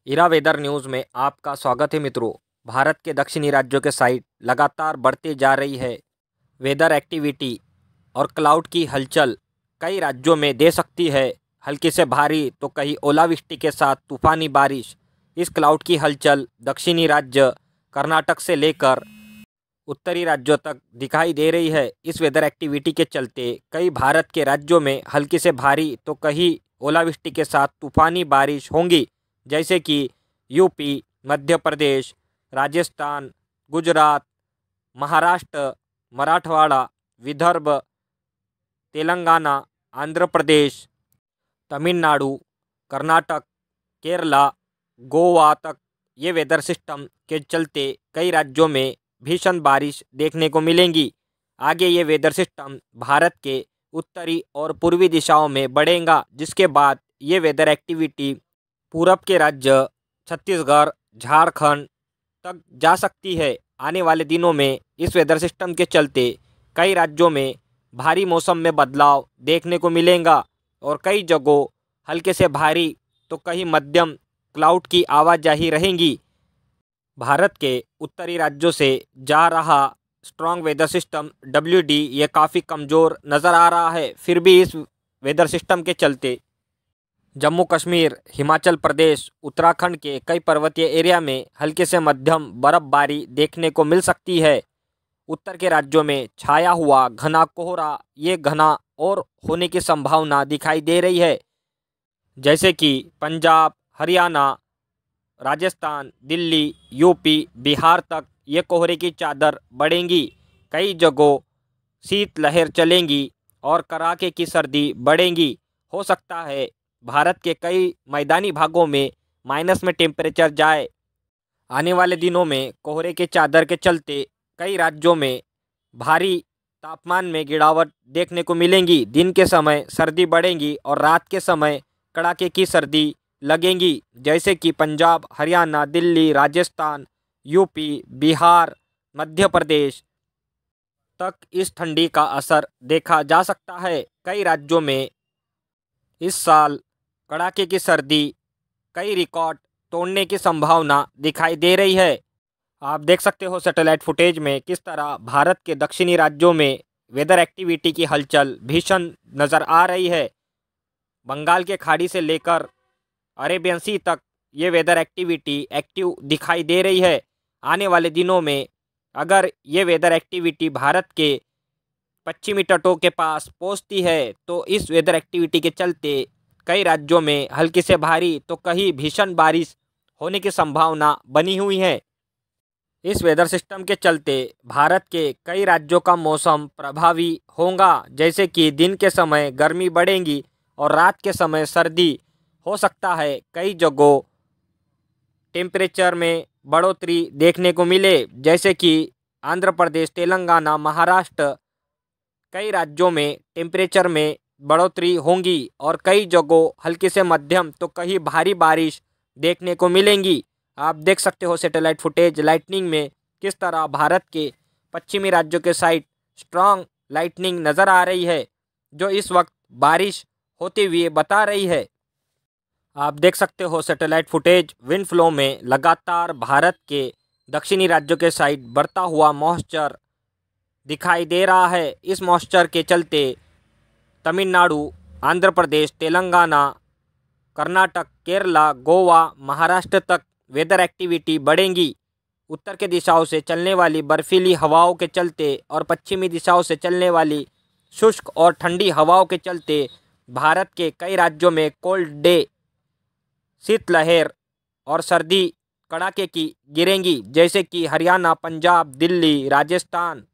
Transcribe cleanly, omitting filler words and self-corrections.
इरा weather news में आपका स्वागत है मित्रों। भारत के दक्षिणी राज्यों के साइड लगातार बढ़ती जा रही है वेदर एक्टिविटी और क्लाउड की हलचल कई राज्यों में दे सकती है हल्की से भारी तो कहीं ओलावृष्टि के साथ तूफानी बारिश। इस क्लाउड की हलचल दक्षिणी राज्य कर्नाटक से लेकर उत्तरी राज्यों तक दिखाई दे रही है। इस वेदर एक्टिविटी के चलते कई भारत के राज्यों में हल्की से भारी तो कहीं ओलावृष्टि के साथ तूफानी बारिश होंगी, जैसे कि यूपी, मध्य प्रदेश, राजस्थान, गुजरात, महाराष्ट्र, मराठवाड़ा, विदर्भ, तेलंगाना, आंध्र प्रदेश, तमिलनाडु, कर्नाटक, केरला, गोवा तक ये वेदर सिस्टम के चलते कई राज्यों में भीषण बारिश देखने को मिलेंगी। आगे ये वेदर सिस्टम भारत के उत्तरी और पूर्वी दिशाओं में बढ़ेगा, जिसके बाद ये वेदर एक्टिविटी पूरब के राज्य छत्तीसगढ़, झारखंड तक जा सकती है। आने वाले दिनों में इस वेदर सिस्टम के चलते कई राज्यों में भारी मौसम में बदलाव देखने को मिलेगा और कई जगहों हल्के से भारी तो कहीं मध्यम क्लाउड की आवाजाही रहेंगी। भारत के उत्तरी राज्यों से जा रहा स्ट्रॉन्ग वेदर सिस्टम WD ये काफ़ी कमज़ोर नज़र आ रहा है। फिर भी इस वेदर सिस्टम के चलते जम्मू कश्मीर, हिमाचल प्रदेश, उत्तराखंड के कई पर्वतीय एरिया में हल्के से मध्यम बर्फबारी देखने को मिल सकती है। उत्तर के राज्यों में छाया हुआ घना कोहरा ये घना और होने की संभावना दिखाई दे रही है, जैसे कि पंजाब, हरियाणा, राजस्थान, दिल्ली, यूपी, बिहार तक ये कोहरे की चादर बढ़ेंगी। कई जगहों शीतलहर चलेंगी और कड़ाके की सर्दी बढ़ेगी। हो सकता है भारत के कई मैदानी भागों में माइनस में टेम्परेचर जाए। आने वाले दिनों में कोहरे के चादर के चलते कई राज्यों में भारी तापमान में गिरावट देखने को मिलेंगी। दिन के समय सर्दी बढ़ेगी और रात के समय कड़ाके की सर्दी लगेंगी, जैसे कि पंजाब, हरियाणा, दिल्ली, राजस्थान, यूपी, बिहार, मध्य प्रदेश तक इस ठंडी का असर देखा जा सकता है। कई राज्यों में इस साल कड़ाके की सर्दी कई रिकॉर्ड तोड़ने की संभावना दिखाई दे रही है। आप देख सकते हो सैटेलाइट फुटेज में किस तरह भारत के दक्षिणी राज्यों में वेदर एक्टिविटी की हलचल भीषण नज़र आ रही है। बंगाल के खाड़ी से लेकर अरेबियन सी तक ये वेदर एक्टिविटी एक्टिव दिखाई दे रही है। आने वाले दिनों में अगर ये वेदर एक्टिविटी भारत के पश्चिमी तटों के पास पहुंचती है तो इस वेदर एक्टिविटी के चलते कई राज्यों में हल्की से भारी तो कहीं भीषण बारिश होने की संभावना बनी हुई है। इस वेदर सिस्टम के चलते भारत के कई राज्यों का मौसम प्रभावी होगा, जैसे कि दिन के समय गर्मी बढ़ेगी और रात के समय सर्दी हो सकता है। कई जगहों टेम्परेचर में बढ़ोतरी देखने को मिले, जैसे कि आंध्र प्रदेश, तेलंगाना, महाराष्ट्र कई राज्यों में टेम्परेचर में बढ़ोतरी होंगी और कई जगहों हल्की से मध्यम तो कहीं भारी बारिश देखने को मिलेंगी। आप देख सकते हो सैटेलाइट फुटेज लाइटनिंग में किस तरह भारत के पश्चिमी राज्यों के साइड स्ट्रॉन्ग लाइटनिंग नज़र आ रही है, जो इस वक्त बारिश होते हुए बता रही है। आप देख सकते हो सैटेलाइट फुटेज विंड फ्लो में लगातार भारत के दक्षिणी राज्यों के साइड बढ़ता हुआ मॉइस्चर दिखाई दे रहा है। इस मॉइस्चर के चलते तमिलनाडु, आंध्र प्रदेश, तेलंगाना, कर्नाटक, केरला, गोवा, महाराष्ट्र तक वेदर एक्टिविटी बढ़ेंगी। उत्तर के दिशाओं से चलने वाली बर्फीली हवाओं के चलते और पश्चिमी दिशाओं से चलने वाली शुष्क और ठंडी हवाओं के चलते भारत के कई राज्यों में कोल्ड डे, शीतलहर और सर्दी कड़ाके की गिरेंगी, जैसे कि हरियाणा, पंजाब, दिल्ली, राजस्थान,